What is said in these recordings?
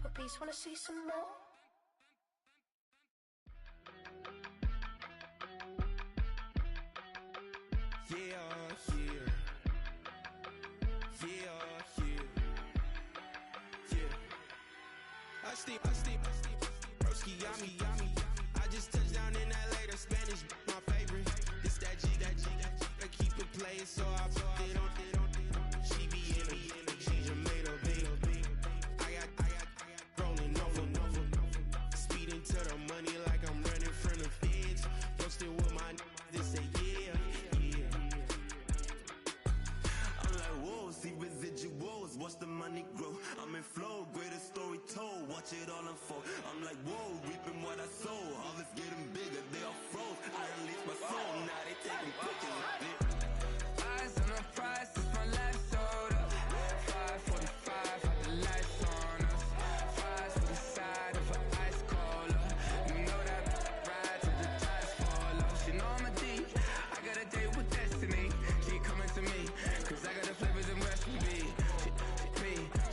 Little piece, wanna see some more? Broski, yummy. I just touched down in LA, the Spanish, my favorite. This that G, I keep it playing, so I put it on. She be in it, she just made a big. I got rolling over. Speeding to the money like I'm running from the feds. Posted with my they say yeah. I'm like, whoa, see residuals, watch the money grow. I'm in flow, greatest story told, watch it all unfold. I'm like, whoa, reaping what I sow. Harvest getting bigger, they all froze. I unleashed my soul, now they taking pictures of it. Eyes on the prize, it's my life sold up. 5:45, had the lights on us. Fries to the side of an ice cola. You know that ride till the tires fall off. She know I'm a D, I got a date with destiny. She coming to me, cause I got the flavors and recipe.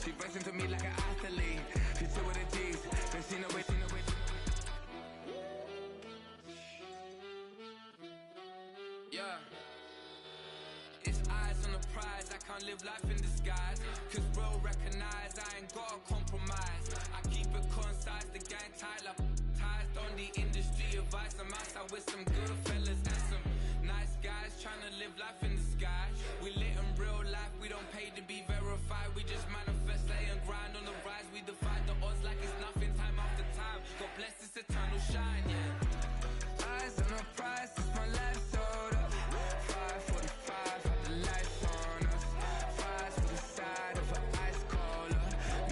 She breaks into me like an athlete. She took with the G's, then she know it. Yeah. It's eyes on the prize, I can't live life in disguise. Cause bro recognize I ain't gotta compromise. I keep it concise, the gang tight like ties on the industry advice. I'm outside with some good fellas and some nice guys trying to live life in the sky. We lit in real life, we don't pay to be verified. We just manifest, lay and grind on the rise. We defy the odds like it's nothing, time after time. God bless this eternal shine, yeah. Eyes on the prize, it's my life sold up. 5:45, had the lights on us. Fries to the side of an ice cola.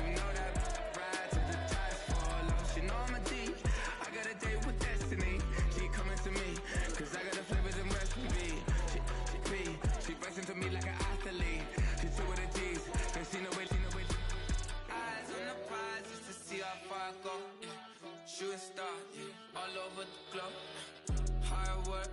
You know that ride till the tires fall off. She know I'm a D, I got a date with destiny. She coming to me, cause I got the flavors and recipe. She breaks into me like an athlete. She took with the G's, then she know it. Eyes on the prize just to see how far I go. Yeah. Shooting star, yeah. All over the globe. Hard work,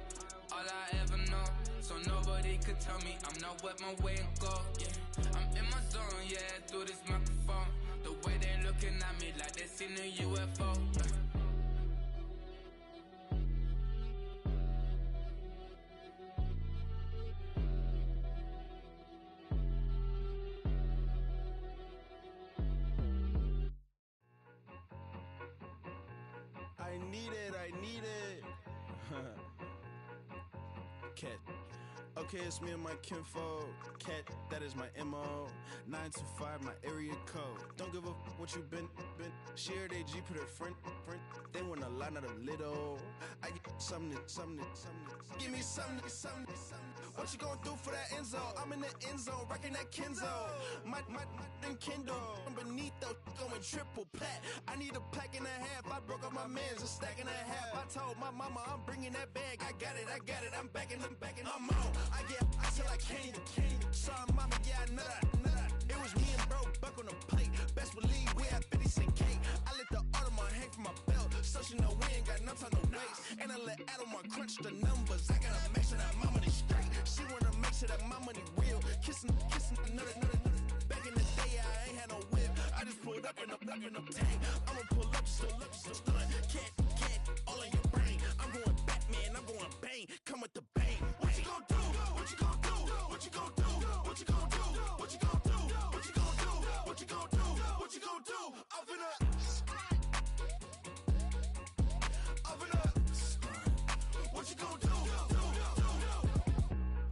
all I ever know. So nobody could tell me I'm not wet my way and go. Yeah. I'm in my zone, yeah, through this microphone. The way they looking at me like they seen a UFO. I need it. Cat. Okay, it's me and my kinfolk. Cat, that is my MO. 925, my area code. Don't give a what you been. Shared AG, put her friend. They want a lot, not a little. I get something. Give me something. What you gonna do for that end zone? I'm in the end zone, rocking that Kenzo. My Kindle. I'm beneath though, going triple plat. I need a pack and a half. I broke up my man's a stack and a half. I told my mama I'm bringing that bag. I got it. I'm backing. I'm on. I till I can't. Sorry, mama, yeah, I know that. It was me and bro, buck on the plate. Best believe we had 50 cent cake. I let the Audemars hang from my belt, so she know we ain't got no time to waste. And I let Audemars crunch the numbers. I gotta make sure that my money straight. She wanna make sure that my money real. Kissing another. Back in the day, I ain't had no whip. I just pulled up in a tank. I'ma pull up just to stun. Cat, all in your brain. I'm going Batman, I'm going bang. Come with the bang. What you gonna do? What you gonna do? What you gonna do? What you gonna do? What you gonna do? What you gonna do? What you gonna do? What you gonna do? Up in a what you gonna do?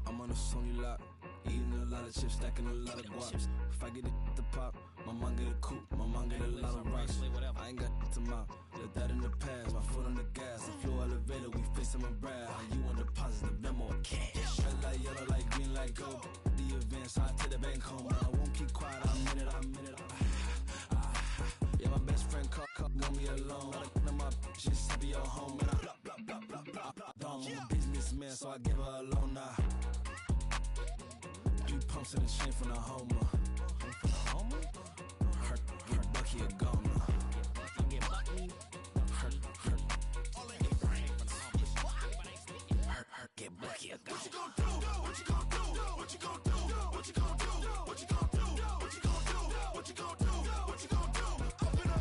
I'm on a Sony lot, eating a lot of chips, stacking a lot of guaps. If I get it the pop, my mom get a coupe, my mom get a lot of rocks. I ain't got to mouth, let that in the past. My foot on the gas, I flow elevator, we facing my brad. How you want deposit the memo? Cash. Red light, yellow light, green light, go. The events, I take the bank home. I won't keep quiet, I'm in it. Yeah, my best friend want me alone. None of my bitches be your home. And I I'm a businessman, so I give her a loan now. 3 pumps in the chain from the Homer. Her Bucky a goner. Her get Bucky a goner. What you gonna do? What you gonna do? What you gonna do? What you gonna do? What you gonna do? What you gonna do? What you gonna do? What you gonna do? Up in a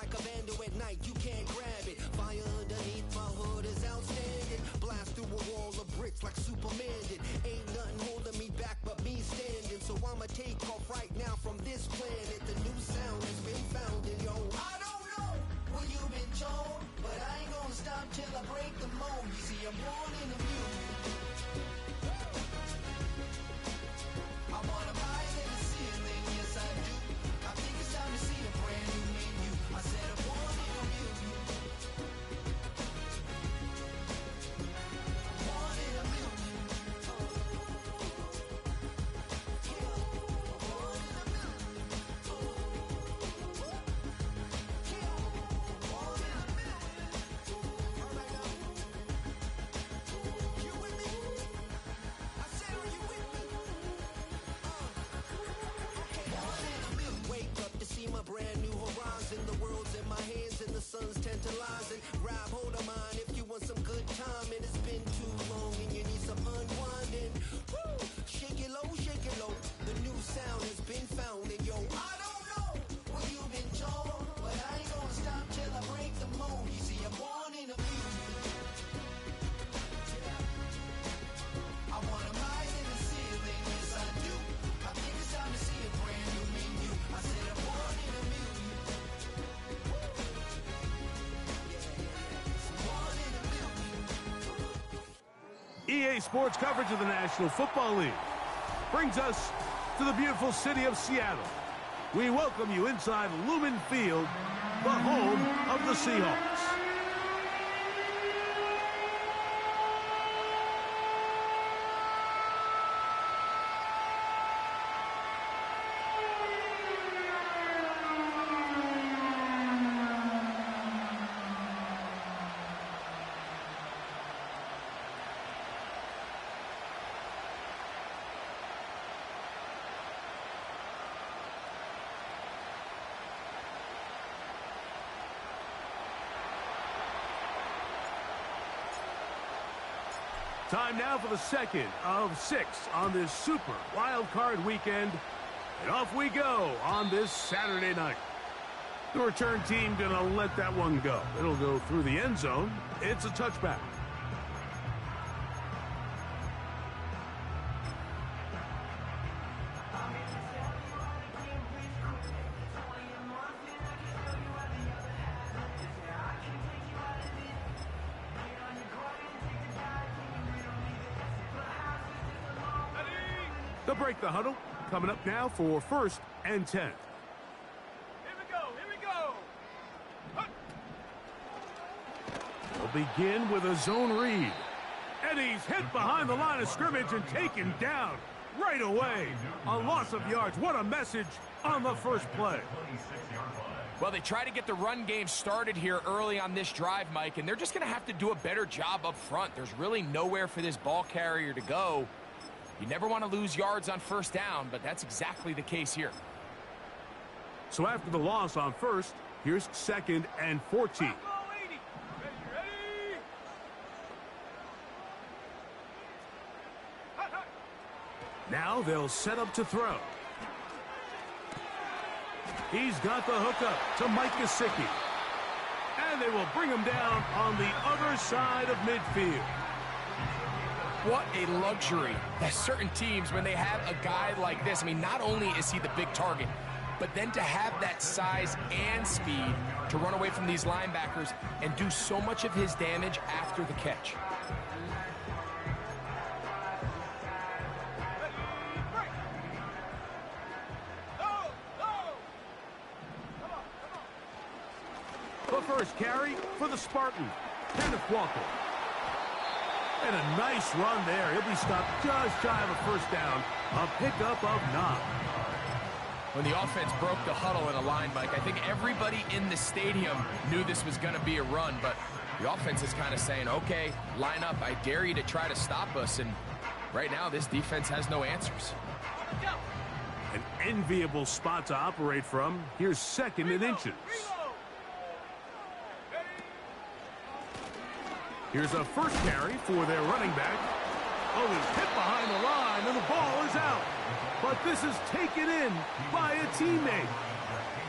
like a vandal at night, you can't grab it. Fire underneath my hood is outstanding. Blast through a wall of bricks like Superman did. Ain't nothing holding me back but me standing. So I'ma take off right now from this planet. The new sound has been found, and yo, I don't know what you've been told, but I ain't gonna stop till I break the mold. You see, I'm born in the music. I wanna rise in the ceiling, yes I do. I think it's time to see a brand new menu. I said I'm born in the music. Born in the music. Sun's tantalizing. Grab hold of mine if you want some good time. And it's been too long and you need some unwinding. Woo! Shake it low, shake it low. The new sound has been found. And yo, I don't know what you've been told, but I ain't gonna stop till I break the mold. You see, I'm born in a music. I wanna rise in the ceiling, yes I do. I think it's time to see a brand new menu. I said I'm born in a music. EA Sports coverage of the National Football League brings us to the beautiful city of Seattle. We welcome you inside Lumen Field, the home of the Seahawks. Time now for the second of 6 on this Super Wild Card weekend. And off we go on this Saturday night. The return team going to let that one go. It'll go through the end zone. It's a touchback. They'll break the huddle. Coming up now for 1st and 10. Here we go. They'll begin with a zone read. And he's hit behind the line of scrimmage and taken down right away. A loss of yards. What a message on the first play. Well, they try to get the run game started here early on this drive, Mike, and they're just going to have to do a better job up front. There's really nowhere for this ball carrier to go. You never want to lose yards on first down, but that's exactly the case here. So after the loss on first, here's 2nd and 14. Now they'll set up to throw. He's got the hookup to Mike Gesicki. And they will bring him down on the other side of midfield. What a luxury that certain teams, when they have a guy like this, I mean, not only is he the big target, but then to have that size and speed to run away from these linebackers and do so much of his damage after the catch. The first carry for the Spartan, Kenneth Walker. And a nice run there. He'll be stopped just shy of a first down. A pickup of 9. When the offense broke the huddle in a line, Mike, I think everybody in the stadium knew this was going to be a run, but the offense is kind of saying, okay, line up. I dare you to try to stop us. And right now, this defense has no answers. An enviable spot to operate from. Here's 2nd and inches. Here's a first carry for their running back. Oh, he's hit behind the line, and the ball is out. But this is taken in by a teammate.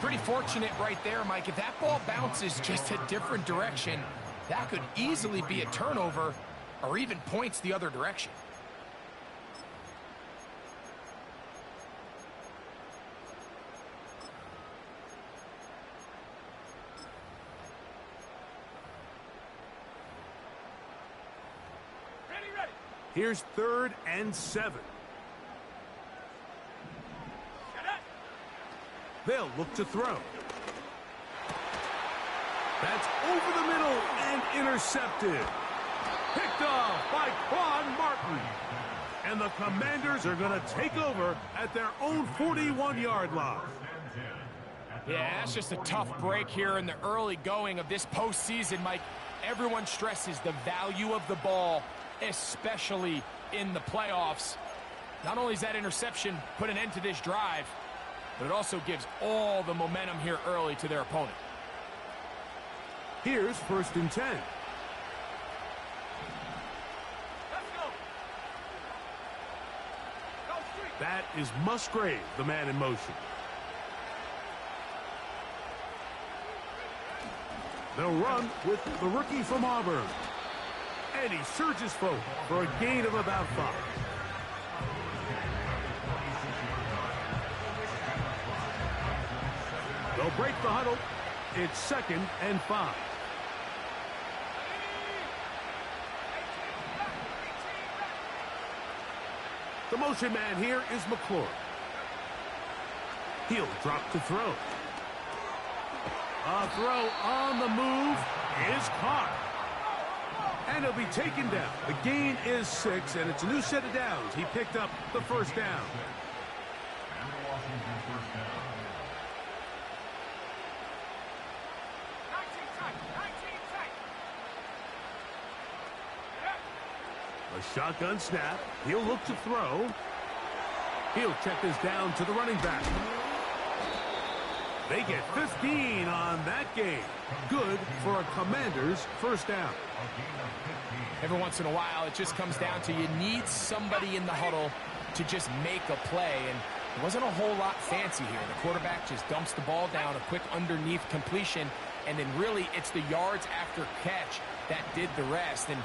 Pretty fortunate right there, Mike. If that ball bounces just a different direction, that could easily be a turnover or even points the other direction. Here's 3rd and 7. They'll look to throw. That's over the middle and intercepted. Picked off by Quan Martin. And the Commanders are going to take over at their own 41-yard line. Yeah, that's just a tough break here in the early going of this postseason, Mike. Everyone stresses the value of the ball, especially in the playoffs. Not only does that interception put an end to this drive, but it also gives all the momentum here early to their opponent. Here's 1st and 10. Let's go. Go street. That is Musgrave, the man in motion. They'll run with the rookie from Auburn. And he surges forward for a gain of about 5. They'll break the huddle. It's 2nd and 5. The motion man here is McClure. He'll drop to throw. A throw on the move is caught. And he'll be taken down. The gain is 6, and it's a new set of downs. He picked up the 1st down. A shotgun snap. He'll look to throw. He'll check this down to the running back. They get 15 on that game. Good for a Commander's 1st down. Every once in a while, it just comes down to you need somebody in the huddle to just make a play, and it wasn't a whole lot fancy here. The quarterback just dumps the ball down, a quick underneath completion, and then really it's the yards after catch that did the rest, and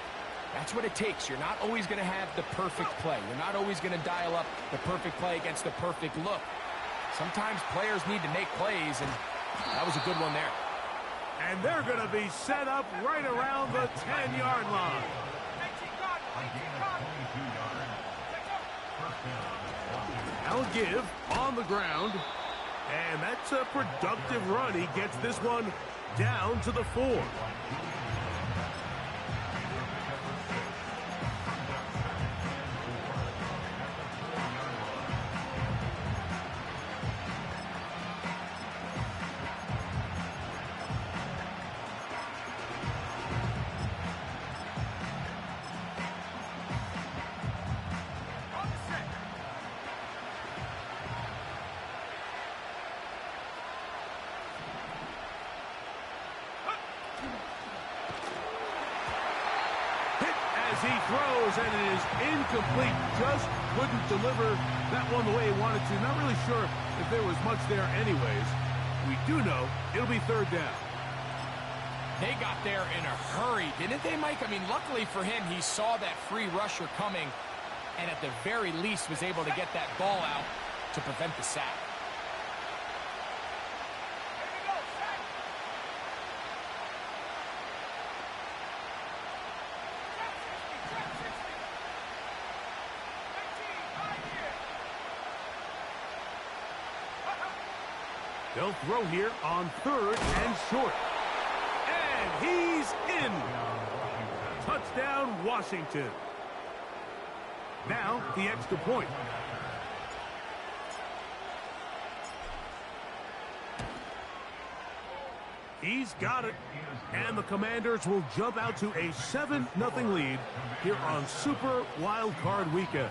that's what it takes. You're not always going to have the perfect play. You're not always going to dial up the perfect play against the perfect look. Sometimes players need to make plays, and that was a good one there. And they're going to be set up right around the 10-yard line. I'll give on the ground. And that's a productive run. He gets this one down to the 4. He throws, and it is incomplete. Just couldn't deliver that one the way he wanted to. Not really sure if there was much there anyways. We do know it'll be 3rd down. They got there in a hurry, didn't they, Mike? I mean, luckily for him, he saw that free rusher coming, and at the very least was able to get that ball out to prevent the sack. They'll throw here on 3rd and short. And he's in. Touchdown, Washington. Now, the extra point. He's got it. And the Commanders will jump out to a 7-0 lead here on Super Wild Card Weekend.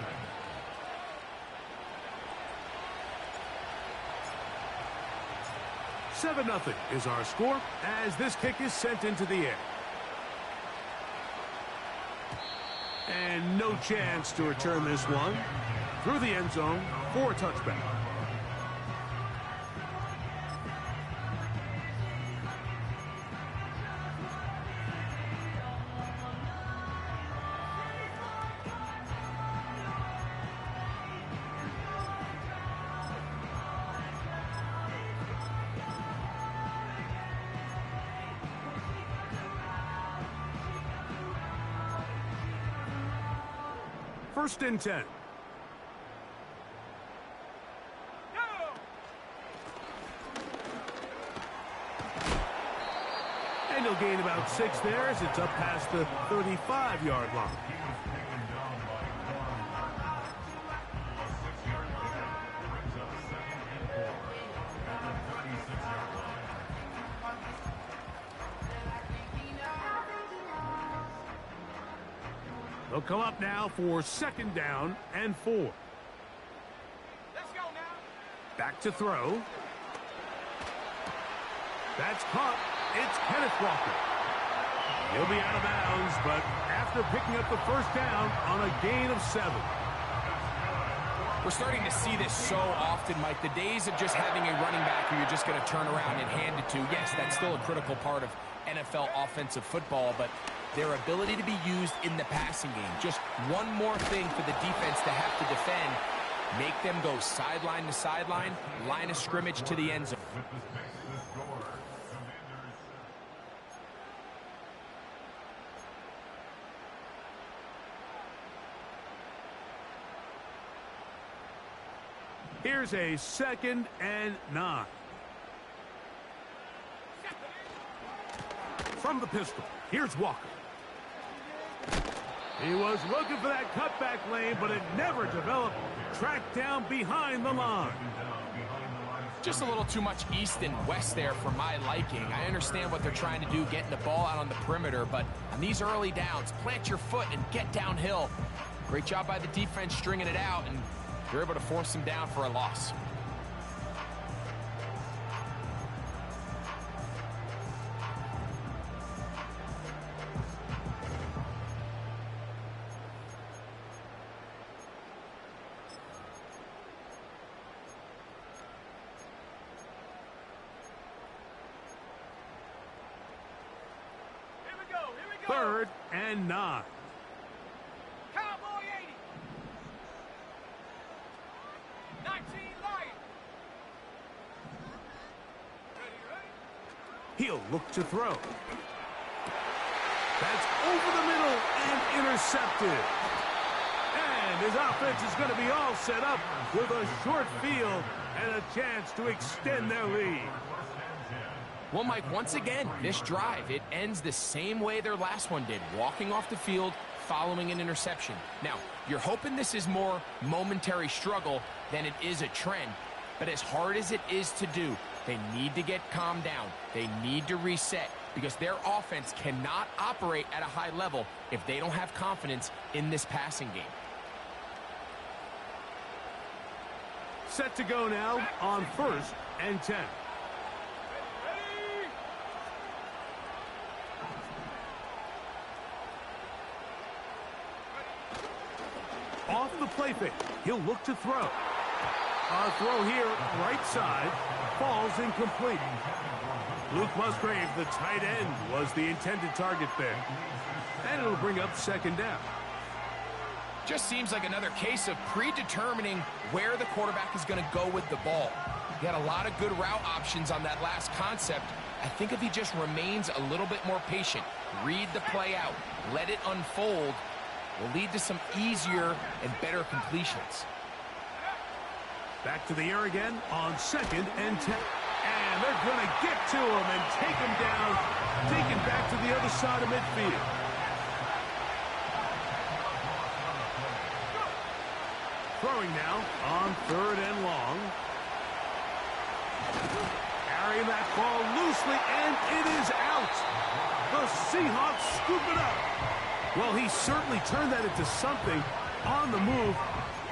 Seven 7-0 is our score as this kick is sent into the air. And no chance to return this one through the end zone for a touchback. First and 10. And he'll gain about 6 there as it's up past the 35-yard line. They'll come up now for 2nd down and 4. Let's go now. Back to throw. That's caught. It's Kenneth Walker. He'll be out of bounds, but after picking up the first down on a gain of 7. We're starting to see this so often, Mike. The days of just having a running back who you're just going to turn around and hand it to, yes, that's still a critical part of NFL offensive football, but their ability to be used in the passing game. Just one more thing for the defense to have to defend. Make them go sideline to sideline, line of scrimmage to the end zone. Here's a 2nd and 9. From the pistol, here's Walker. He was looking for that cutback lane, but it never developed. Tracked down behind the line. Just a little too much east and west there for my liking. I understand what they're trying to do, getting the ball out on the perimeter, but on these early downs, plant your foot and get downhill. Great job by the defense stringing it out, and you're able to force them down for a loss. Here we go. 3rd and 9. Cowboy 80. 19 Lions. Ready. He'll look to throw. That's over the middle and intercepted. And his offense is going to be all set up with a short field and a chance to extend their lead. Well, Mike, once again, this drive, it ends the same way their last one did, walking off the field, following an interception. Now, you're hoping this is more momentary struggle than it is a trend, but as hard as it is to do, they need to get calmed down. They need to reset because their offense cannot operate at a high level if they don't have confidence in this passing game. Set to go now on 1st and 10. Off the play fake, he'll look to throw. Our throw here, right side, falls incomplete. Luke Musgrave, the tight end, was the intended target there. And it'll bring up 2nd down. Just seems like another case of predetermining where the quarterback is going to go with the ball. He had a lot of good route options on that last concept. I think if he just remains a little bit more patient, read the play out, let it unfold, will lead to some easier and better completions. Back to the air again on 2nd and 10. And they're going to get to him and take him down, take him back to the other side of midfield. Throwing now on 3rd and long. Carrying that ball loosely, and it is out. The Seahawks scoop it up. Well, he certainly turned that into something on the move.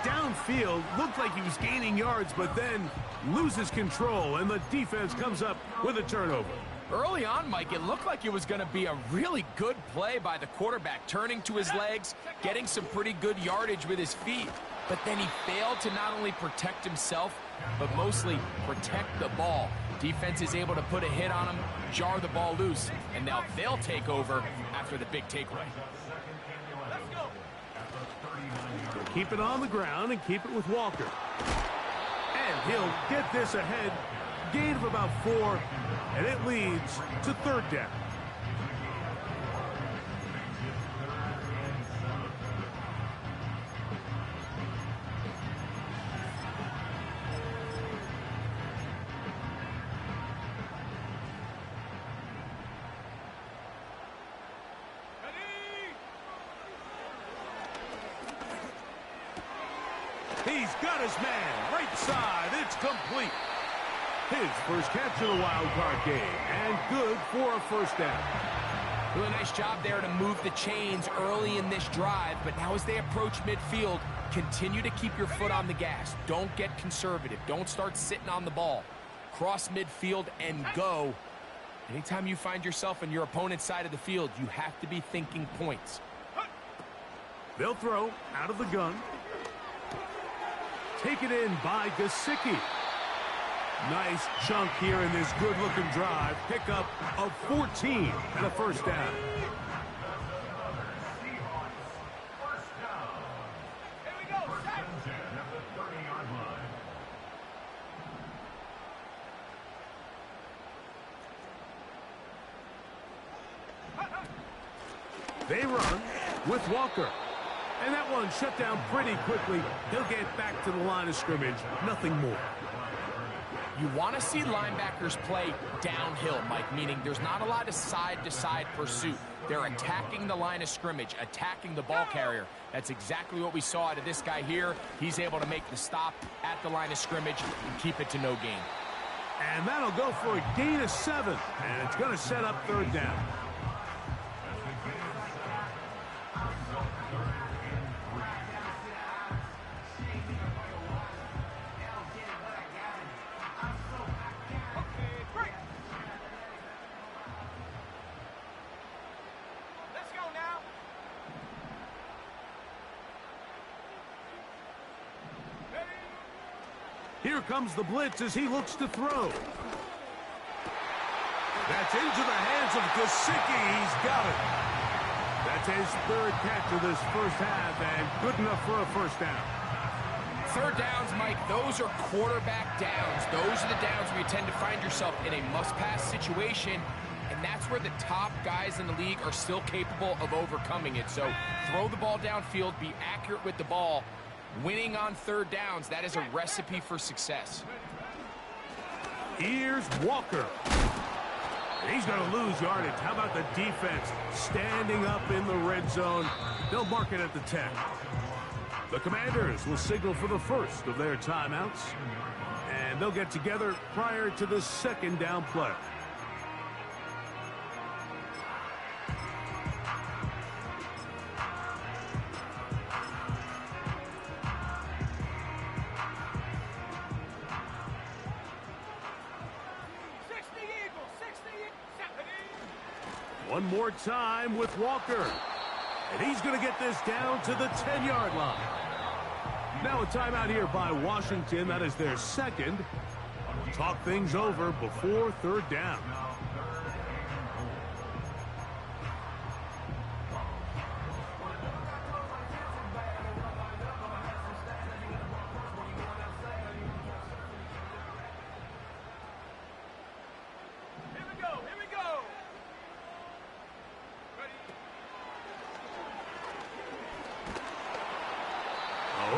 Downfield, looked like he was gaining yards, but then loses control, and the defense comes up with a turnover. Early on, Mike, it looked like it was going to be a really good play by the quarterback, turning to his legs, getting some pretty good yardage with his feet. But then he failed to not only protect himself, but mostly protect the ball. Defense is able to put a hit on him, jar the ball loose, and now they'll take over after the big takeaway. They'll keep it on the ground and keep it with Walker. And he'll get this ahead. Gain of about 4, and it leads to 3rd down. He's got his man. Right side. It's complete. His first catch of the wild card game. And good for a first down. Really nice job there to move the chains early in this drive, but now as they approach midfield, continue to keep your foot on the gas. Don't get conservative. Don't start sitting on the ball. Cross midfield and go. Anytime you find yourself on your opponent's side of the field, you have to be thinking points. They'll throw out of the gun. Taken in by Gesicki. Nice chunk here in this good-looking drive. Pickup of 14 and a first down. Here we go, set. They run with Walker. And that one shut down pretty quickly. He'll get back to the line of scrimmage. Nothing more. You want to see linebackers play downhill, Mike, meaning there's not a lot of side-to-side pursuit. They're attacking the line of scrimmage, attacking the ball carrier. That's exactly what we saw out of this guy here. He's able to make the stop at the line of scrimmage and keep it to no gain. And that'll go for a gain of 7. And it's going to set up third down. Here comes the blitz as he looks to throw. That's into the hands of Gesicki. He's got it. That's his third catch of this first half, and good enough for a first down. Third downs, Mike, those are quarterback downs. Those are the downs where you tend to find yourself in a must-pass situation, and that's where the top guys in the league are still capable of overcoming it. So throw the ball downfield, be accurate with the ball. Winning on third downs, that is a recipe for success. Here's Walker. He's going to lose yardage. How about the defense standing up in the red zone? They'll mark it at the 10. The Commanders will signal for the first of their timeouts, and they'll get together prior to the second down play. One more time with Walker. And he's going to get this down to the 10-yard line. Now a timeout here by Washington. That is their second. Talk things over before third down.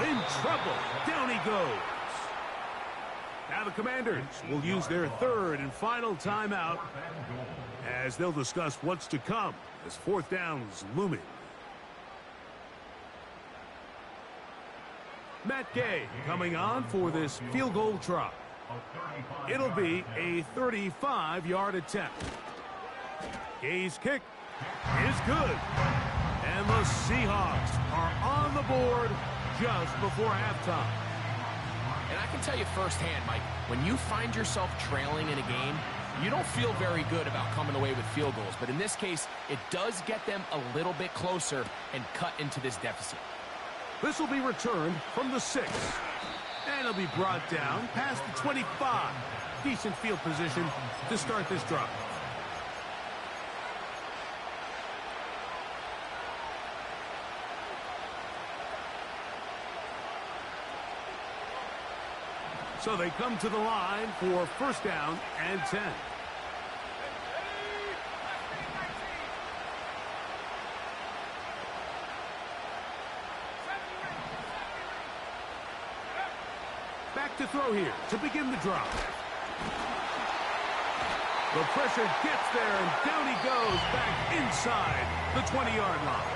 In trouble. Down he goes. Now the Commanders will use their third and final timeout as they'll discuss what's to come as fourth down's looming. Matt Gay coming on for this field goal try. It'll be a 35-yard attempt. Gay's kick is good. And the Seahawks are on the board just before halftime. And I can tell you firsthand, Mike, when you find yourself trailing in a game, you don't feel very good about coming away with field goals. But in this case, it does get them a little bit closer and cut into this deficit. This will be returned from the 6. And it'll be brought down past the 25. Decent field position to start this drive. So they come to the line for first down and 10. Back to throw here to begin the drive. The pressure gets there, and down he goes back inside the 20-yard line.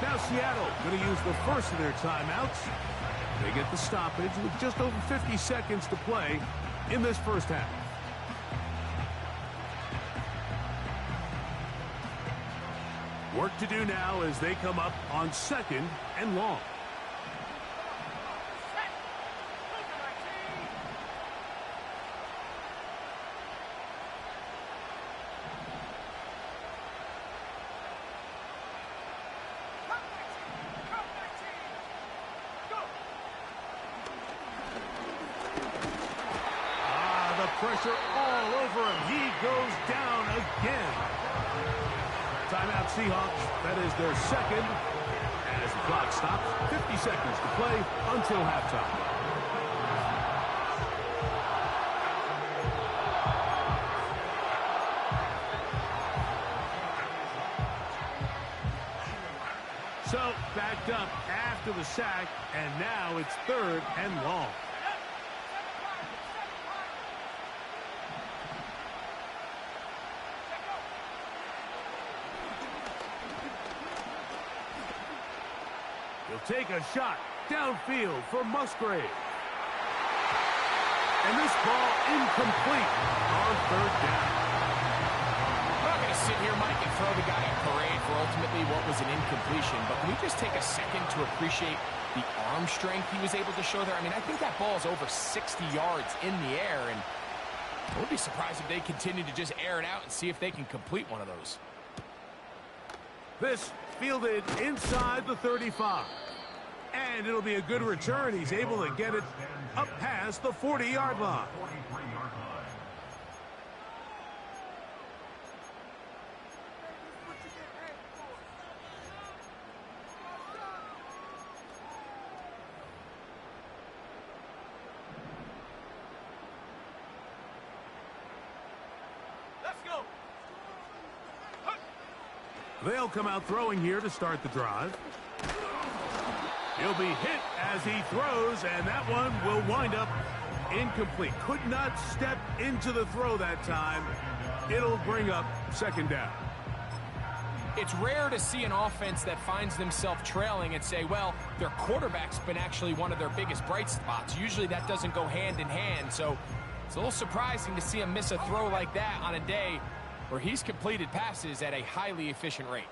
Now Seattle going to use the first of their timeouts. They get the stoppage with just over 50 seconds to play in this first half. Work to do now as they come up on 2nd and long. Pressure all over him. He goes down again. Timeout Seahawks. That is their second. As the clock stops, 50 seconds to play until halftime. So, backed up after the sack, and now it's 3rd and long. He'll take a shot downfield for Musgrave. And this ball incomplete on 3rd down. I'm not going to sit here, Mike, and throw the guy a parade for ultimately what was an incompletion, but can we just take a second to appreciate the arm strength he was able to show there? I mean, I think that ball is over 60 yards in the air, and I would be surprised if they continue to just air it out and see if they can complete one of those. This fielded inside the 35. And it'll be a good return. He's able to get it up past the 40-yard line. Let's go. They'll come out throwing here to start the drive. He'll be hit as he throws, and that one will wind up incomplete. Could not step into the throw that time. It'll bring up 2nd down. It's rare to see an offense that finds themselves trailing and say, well, their quarterback's been actually one of their biggest bright spots. Usually that doesn't go hand in hand, so it's a little surprising to see him miss a throw like that on a day where he's completed passes at a highly efficient rate.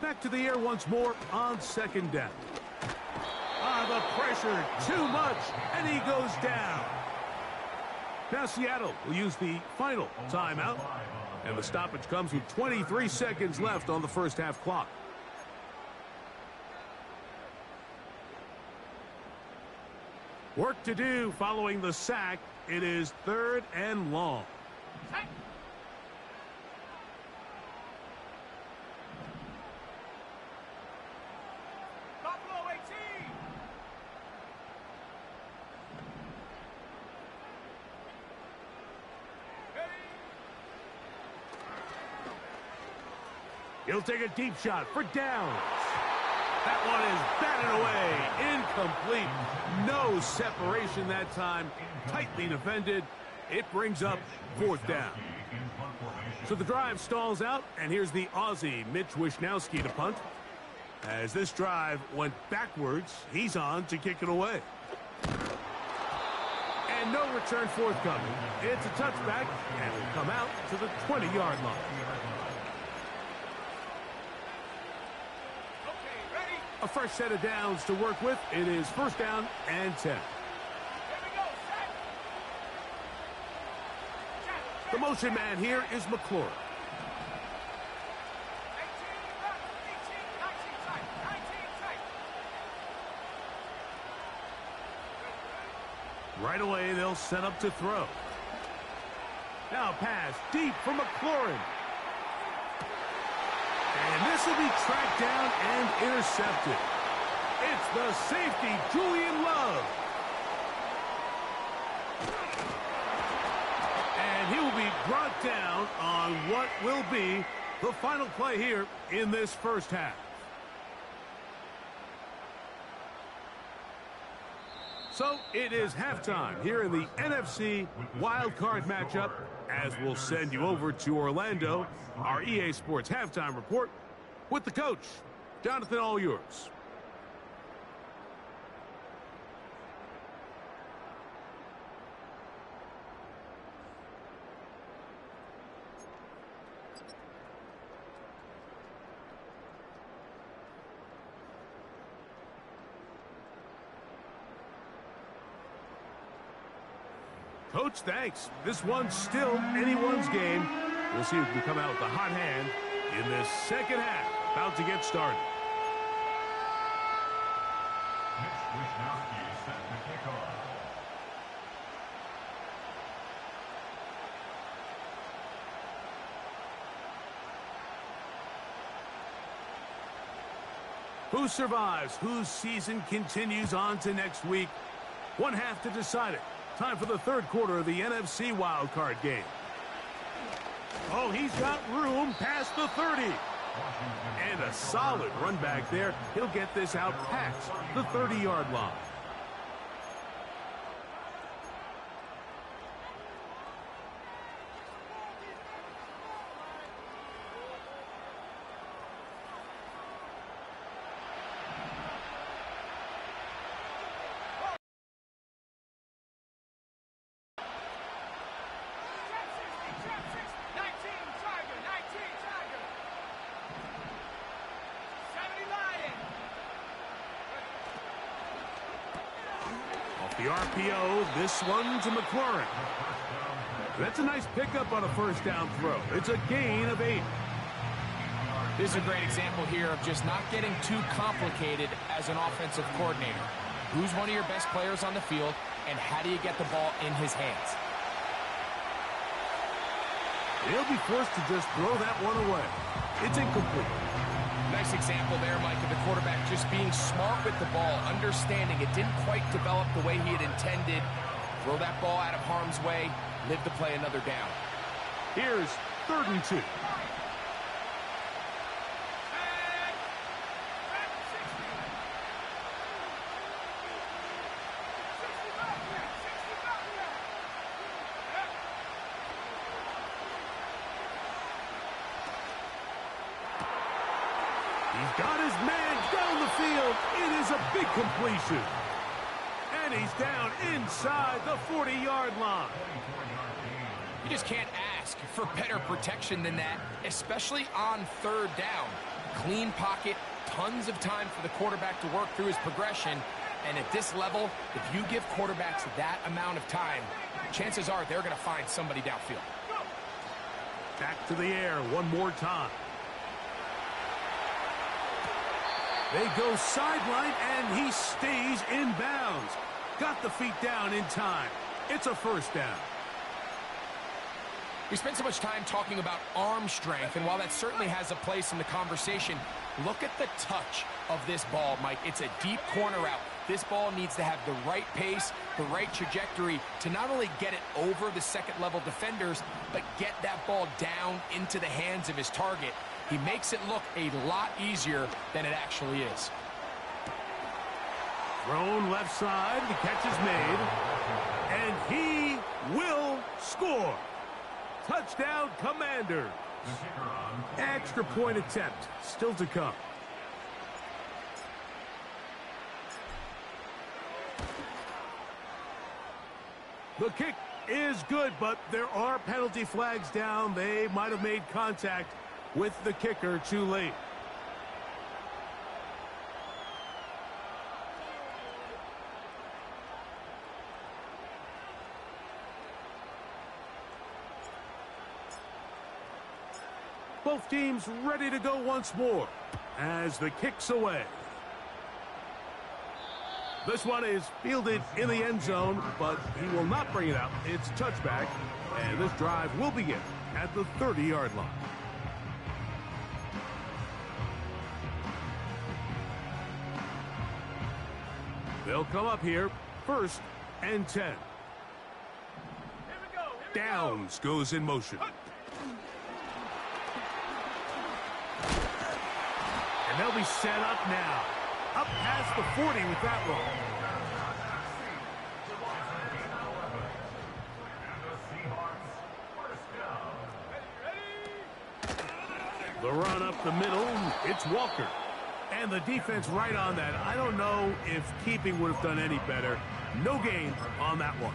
Back to the air once more on 2nd down. The pressure, too much, and he goes down. Now Seattle will use the final timeout, and the stoppage comes with 23 seconds left on the first half clock. Work to do following the sack. It is 3rd and long. He'll take a deep shot for downs. That one is batted away. Incomplete. No separation that time. Tightly defended. It brings up 4th down. So the drive stalls out, and here's the Aussie, Mitch Wishnowsky, to punt. As this drive went backwards, he's on to kick it away. And no return forthcoming. It's a touchback, and will come out to the 20-yard line. A fresh set of downs to work with. It is 1st down and 10. The motion man here is McLaurin. Right away, they'll set up to throw. Now pass deep for McLaurin. And this will be tracked down and intercepted. It's the safety, Julian Love. And he will be brought down on what will be the final play here in this first half. So it is halftime here in the NFC Wild Card matchup, as we'll send you over to Orlando, our EA Sports halftime report with the coach. Jonathan, all yours. Coach, thanks. This one's still anyone's game. We'll see who can come out with the hot hand in this second half. About to get started. Mitch Wishnowsky set the kickoff. Who survives? Whose season continues on to next week? One half to decide it. Time for the third quarter of the NFC wildcard game. Oh, he's got room past the 30. And a solid run back there. He'll get this out past the 30-yard line. The RPO, this one to McLaurin. That's a nice pickup on a first down throw. It's a gain of 8. This is a great example here of just not getting too complicated as an offensive coordinator. Who's one of your best players on the field, and how do you get the ball in his hands? He'll be forced to just throw that one away. It's incomplete. Nice example there, Mike, of the quarterback just being smart with the ball, understanding it didn't quite develop the way he had intended. Throw that ball out of harm's way, live to play another down. Here's 3rd and 2. He's got his man down the field. It is a big completion. And he's down inside the 40-yard line. You just can't ask for better protection than that, especially on 3rd down. Clean pocket, tons of time for the quarterback to work through his progression. And at this level, if you give quarterbacks that amount of time, chances are they're going to find somebody downfield. Back to the air one more time. They go sideline, and he stays in bounds. Got the feet down in time. It's a first down. We spent so much time talking about arm strength, and while that certainly has a place in the conversation, look at the touch of this ball, Mike. It's a deep corner route. This ball needs to have the right pace, the right trajectory to not only get it over the second-level defenders, but get that ball down into the hands of his target. He makes it look a lot easier than it actually is. Thrown left side, the catch is made, and he will score. Touchdown, Commanders. Extra point attempt still to come. The kick is good, but there are penalty flags down. They might have made contact with the kicker too late. Both teams ready to go once more as the kick's away. This one is fielded in the end zone, but he will not bring it out. It's touchback, and this drive will begin at the 30-yard line. They'll come up here, 1st and 10. Downs goes in motion. And they'll be set up now. Up past the 40 with that one. The run up the middle, it's Walker. And the defense right on that. I don't know if keeping would have done any better. No gain on that one.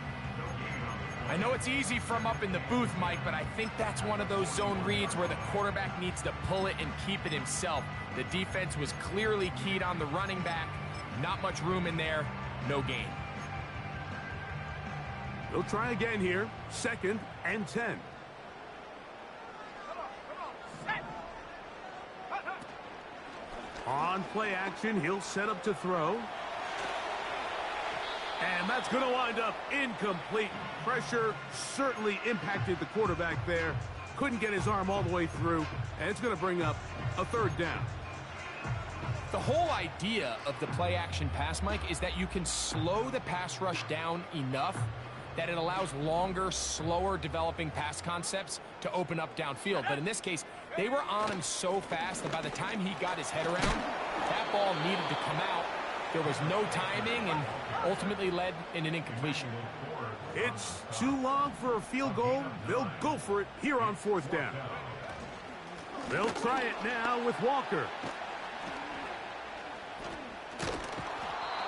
I know it's easy from up in the booth, Mike, but I think that's one of those zone reads where the quarterback needs to pull it and keep it himself. The defense was clearly keyed on the running back. Not much room in there. No gain. They'll try again here. 2nd and 10. On play action, he'll set up to throw. And that's going to wind up incomplete. Pressure certainly impacted the quarterback there. Couldn't get his arm all the way through. And it's going to bring up a 3rd down. The whole idea of the play action pass, Mike, is that you can slow the pass rush down enough that it allows longer, slower developing pass concepts to open up downfield. But in this case, they were on him so fast that by the time he got his head around, that ball needed to come out. There was no timing and ultimately led in an incompletion. It's too long for a field goal. They'll go for it here on 4th down. They'll try it now with Walker.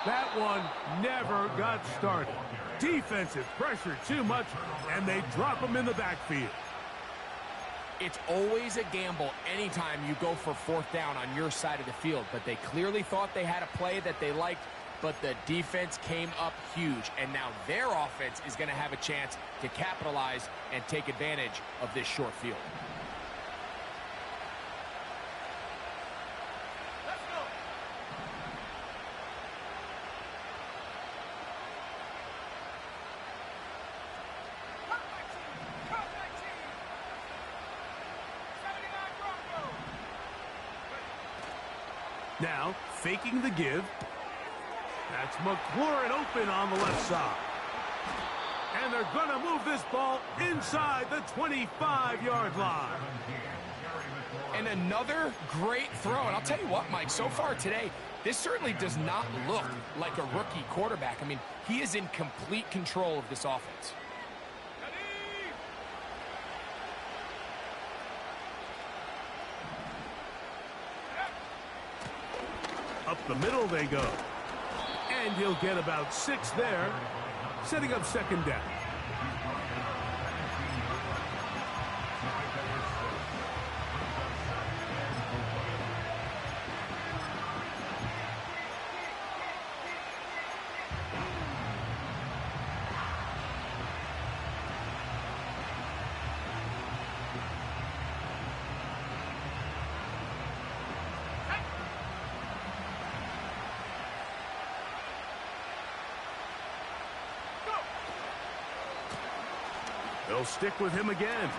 That one never got started. Defensive pressure too much, and they drop him in the backfield. It's always a gamble anytime you go for 4th down on your side of the field, but they clearly thought they had a play that they liked, but the defense came up huge, and now their offense is going to have a chance to capitalize and take advantage of this short field. Now, faking the give. That's McLaurin open on the left side. And they're going to move this ball inside the 25-yard line. And another great throw. And I'll tell you what, Mike, so far today, this certainly does not look like a rookie quarterback. I mean, he is in complete control of this offense. Up the middle they go. And he'll get about 6 there, setting up 2nd down. They'll stick with him again.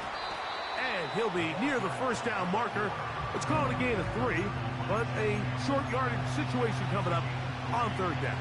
And he'll be near the 1st down marker. It's called a gain of 3, but a short yardage situation coming up on 3rd down.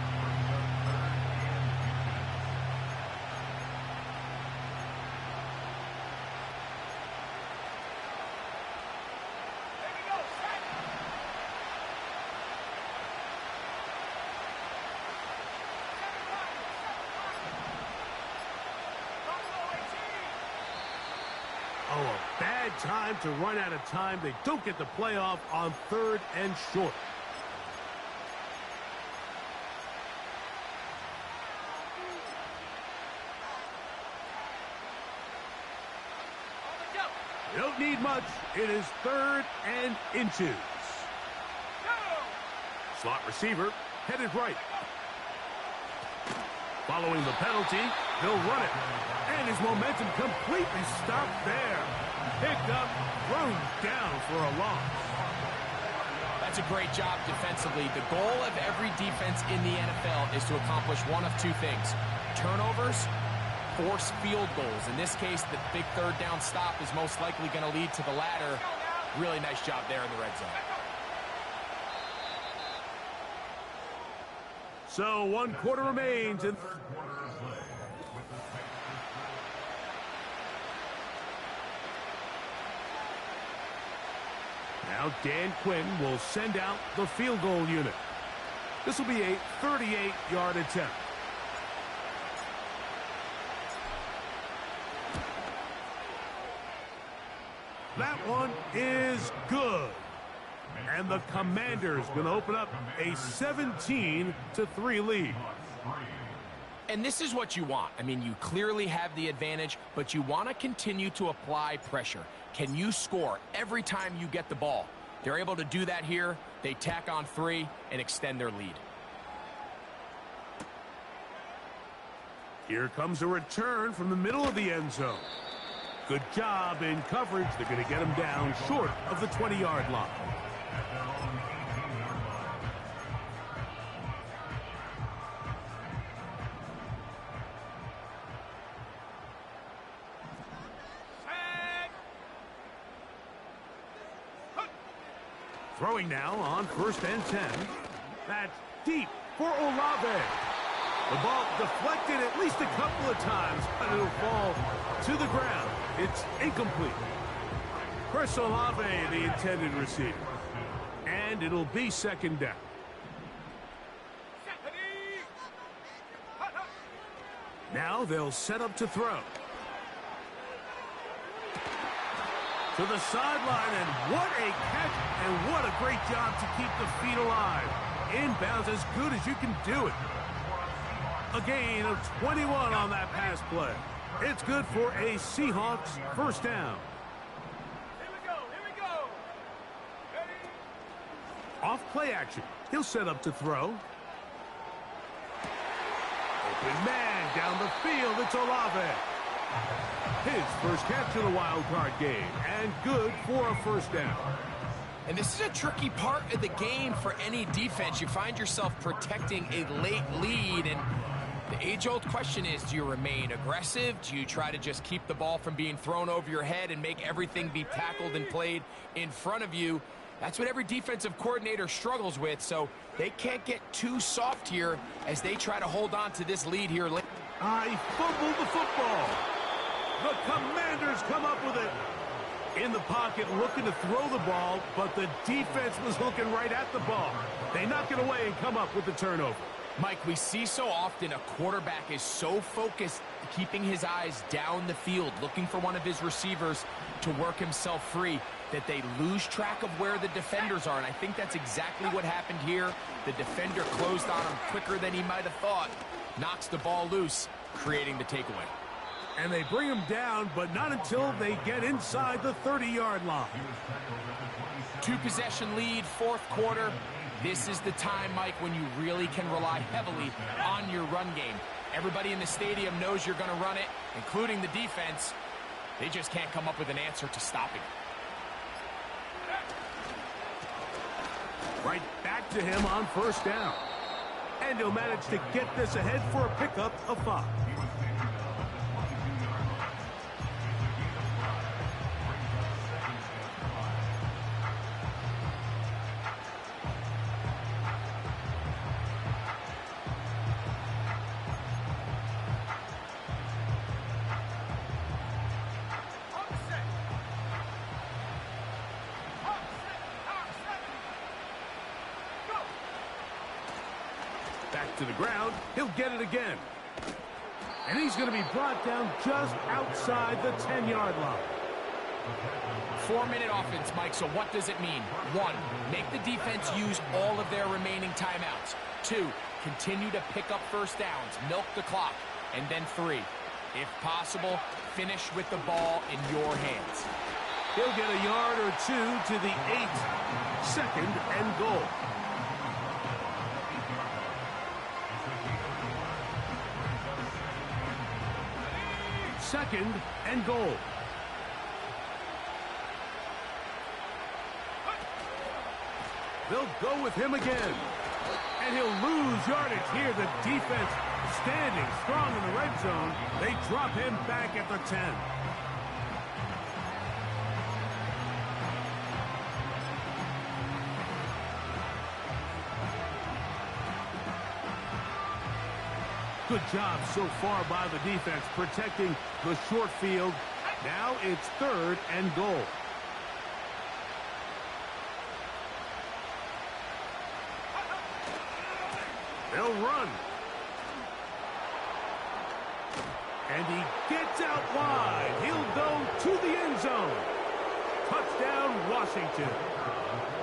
Oh, a bad time to run out of time. They don't get the playoff on 3rd and short. You don't need much. It is 3rd and inches. Slot receiver headed right. Following the penalty, he'll run it. And his momentum completely stopped there. Picked up, thrown down for a loss. That's a great job defensively. The goal of every defense in the NFL is to accomplish one of 2 things. Turnovers, force field goals. In this case, the big 3rd down stop is most likely going to lead to the latter. Really nice job there in the red zone. So 1 quarter remains. Now Dan Quinn will send out the field goal unit. This will be a 38-yard attempt. That one is good. And the Commanders going to open up a 17-3 lead. And this is what you want. I mean, you clearly have the advantage, but you want to continue to apply pressure. Can you score every time you get the ball? They're able to do that here. They tack on 3 and extend their lead. Here comes a return from the middle of the end zone. Good job in coverage. They're going to get him down short of the 20-yard line. Throwing now on 1st and 10. That's deep for Olave. The ball deflected at least a couple of times, but it'll fall to the ground. It's incomplete. Chris Olave, the intended receiver. And it'll be 2nd down. Now they'll set up to throw. To the sideline, and what a catch, and what a great job to keep the feet alive. Inbounds as good as you can do it. A gain of 21 on that pass play. It's good for a Seahawks 1st down. Here we go. Ready? Off play action. He'll set up to throw. Open man down the field. It's Olave. His first catch of the wild card game, and good for a 1st down. And this is a tricky part of the game for any defense. You find yourself protecting a late lead, and the age-old question is, do you remain aggressive? Do you try to just keep the ball from being thrown over your head and make everything be tackled and played in front of you? That's what every defensive coordinator struggles with, so they can't get too soft here as they try to hold on to this lead here late. He fumbled the football. The Commanders come up with it. In the pocket, looking to throw the ball, but the defense was looking right at the ball. They knock it away and come up with the turnover. Mike, we see so often a quarterback is so focused, keeping his eyes down the field, looking for one of his receivers to work himself free, that they lose track of where the defenders are, and I think that's exactly what happened here. The defender closed on him quicker than he might have thought, knocks the ball loose, creating the takeaway. And they bring him down, but not until they get inside the 30-yard line. 2-possession lead, 4th quarter. This is the time, Mike, when you really can rely heavily on your run game. Everybody in the stadium knows you're going to run it, including the defense. They just can't come up with an answer to stopping it. Right back to him on 1st down. And he'll manage to get this ahead for a pickup of 5. Back to the ground. He'll get it again. And he's going to be brought down just outside the 10-yard line. 4-minute offense, Mike, so what does it mean? 1, make the defense use all of their remaining timeouts. 2, continue to pick up 1st downs, milk the clock. And then 3, if possible, finish with the ball in your hands. He'll get a yard or 2 to the 8. 2nd and goal. Second and goal. They'll go with him again. And he'll lose yardage here. The defense standing strong in the red zone. They drop him back at the 10. Good job so far by the defense protecting the short field. Now it's 3rd and goal. They'll run. And he gets out wide. He'll go to the end zone. Touchdown. Touchdown, Washington.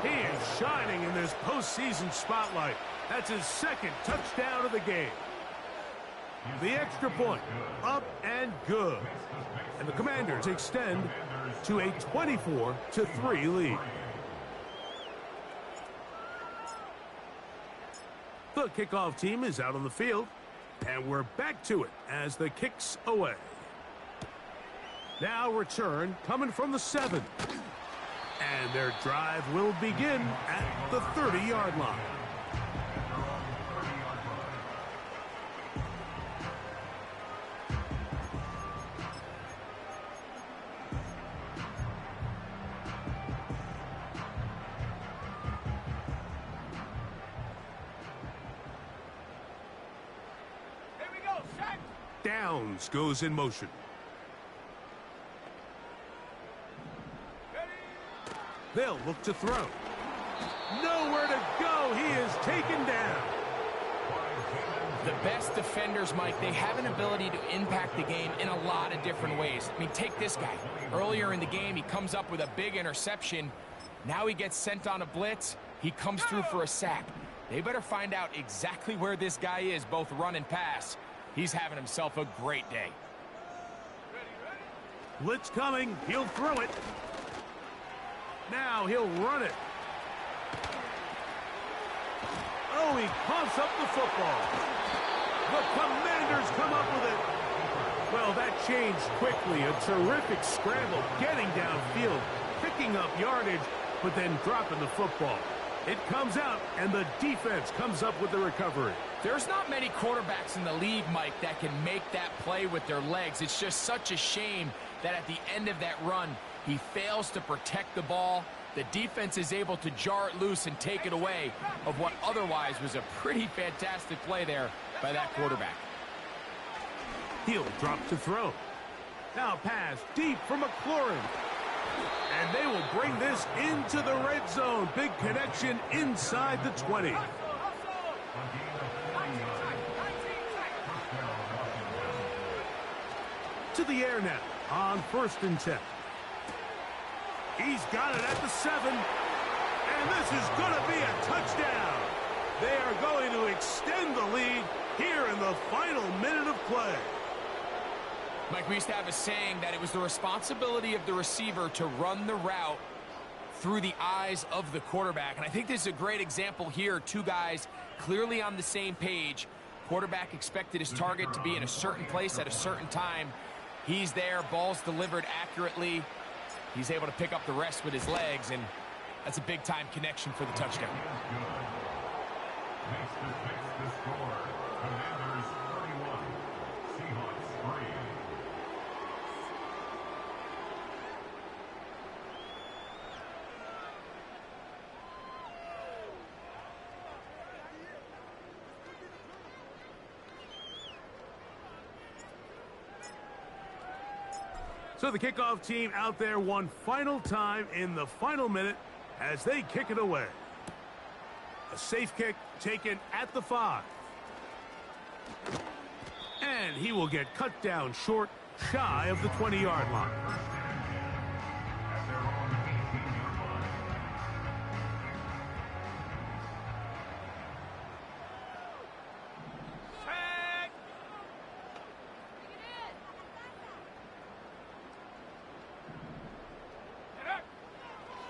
He is shining in this postseason spotlight. That's his second touchdown of the game. The extra point, up and good. And the Commanders extend to a 24-3 lead. The kickoff team is out on the field, and we're back to it as the kick's away. Now return coming from the 7. And their drive will begin at the 30-yard line. Downs goes in motion. They'll look to throw. Nowhere to go. He is taken down. The best defenders, Mike, they have an ability to impact the game in a lot of different ways. I mean, take this guy. Earlier in the game, he comes up with a big interception. Now he gets sent on a blitz. He comes through for a sack. They better find out exactly where this guy is, both run and pass. He's having himself a great day. Blitz coming. He'll throw it. Now he'll run it. Oh, he coughs up the football. The Commanders come up with it. Well, that changed quickly. A terrific scramble, getting downfield, picking up yardage, but then dropping the football. It comes out, and the defense comes up with the recovery. There's not many quarterbacks in the league, Mike, that can make that play with their legs. It's just such a shame that at the end of that run, he fails to protect the ball. The defense is able to jar it loose and take it away of what otherwise was a pretty fantastic play there by that quarterback. He'll drop to throw. Now pass deep for McLaurin. And they will bring this into the red zone. Big connection inside the 20. To the air now on 1st and 10. He's got it at the 7. And this is going to be a touchdown. They are going to extend the lead here in the final minute of play. Mike, we used to have a saying that it was the responsibility of the receiver to run the route through the eyes of the quarterback. And I think this is a great example here. Two guys clearly on the same page. Quarterback expected his target to be in a certain place at a certain time. He's there, ball's delivered accurately. He's able to pick up the rest with his legs, and that's a big-time connection for the touchdown. Next the score. Commanders 31, Seahawks 3. So the kickoff team out there one final time in the final minute as they kick it away. A safe kick taken at the 5. And he will get cut down short, shy of the 20-yard line.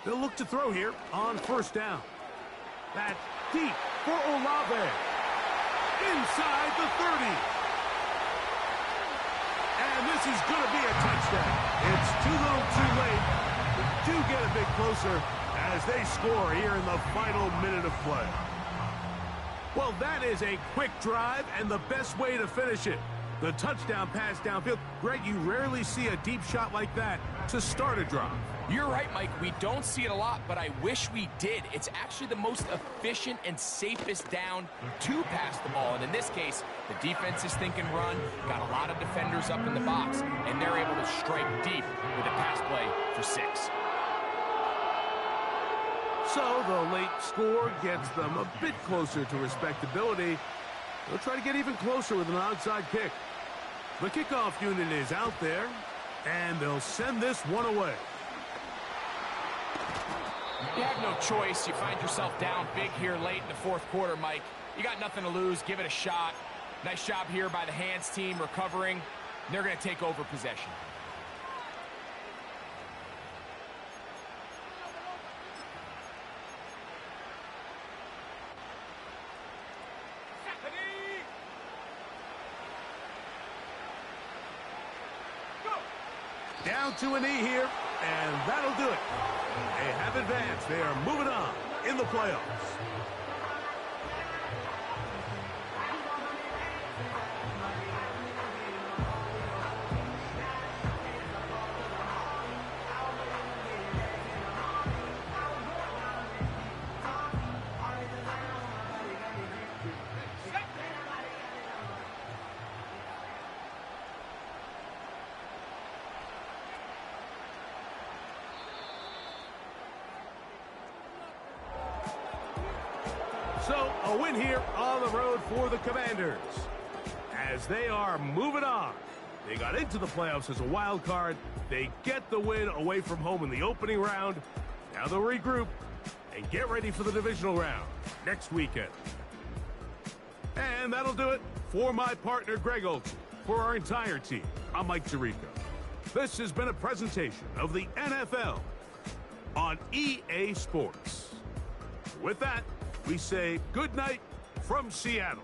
They'll look to throw here on 1st down. That's deep for Olave. Inside the 30. And this is going to be a touchdown. It's too little too late. But do get a bit closer as they score here in the final minute of play. Well, that is a quick drive and the best way to finish it. The touchdown pass downfield. Greg, you rarely see a deep shot like that to start a drive. You're right, Mike. We don't see it a lot, but I wish we did. It's actually the most efficient and safest down to pass the ball. And in this case, the defense is thinking run, got a lot of defenders up in the box, and they're able to strike deep with a pass play for 6. So the late score gets them a bit closer to respectability. They'll try to get even closer with an onside kick. The kickoff unit is out there, and they'll send this one away. You have no choice. You find yourself down big here late in the fourth quarter, Mike. You got nothing to lose. Give it a shot. Nice job here by the Hands team recovering. They're going to take over possession. Down to a knee here, and that'll do it. They have advanced. They are moving on in the playoffs. So, a win here on the road for the Commanders as they are moving on. They got into the playoffs as a wild card. They get the win away from home in the opening round. Now they'll regroup and get ready for the divisional round next weekend. And that'll do it for my partner, Greg Olson. For our entire team, I'm Mike Tirico. This has been a presentation of the NFL on EA Sports. With that, we say good night from Seattle.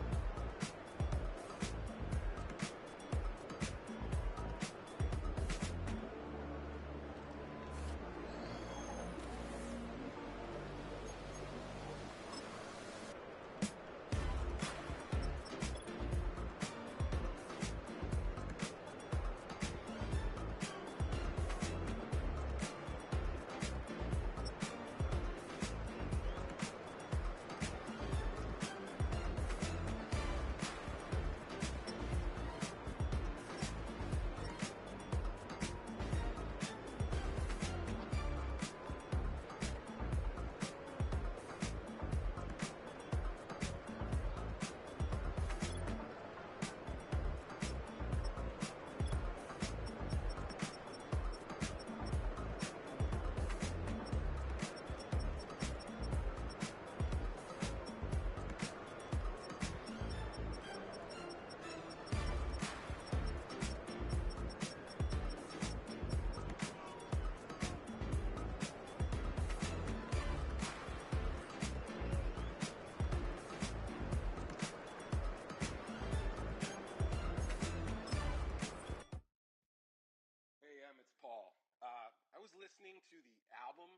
Listening to the album.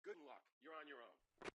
Good luck. You're on your own.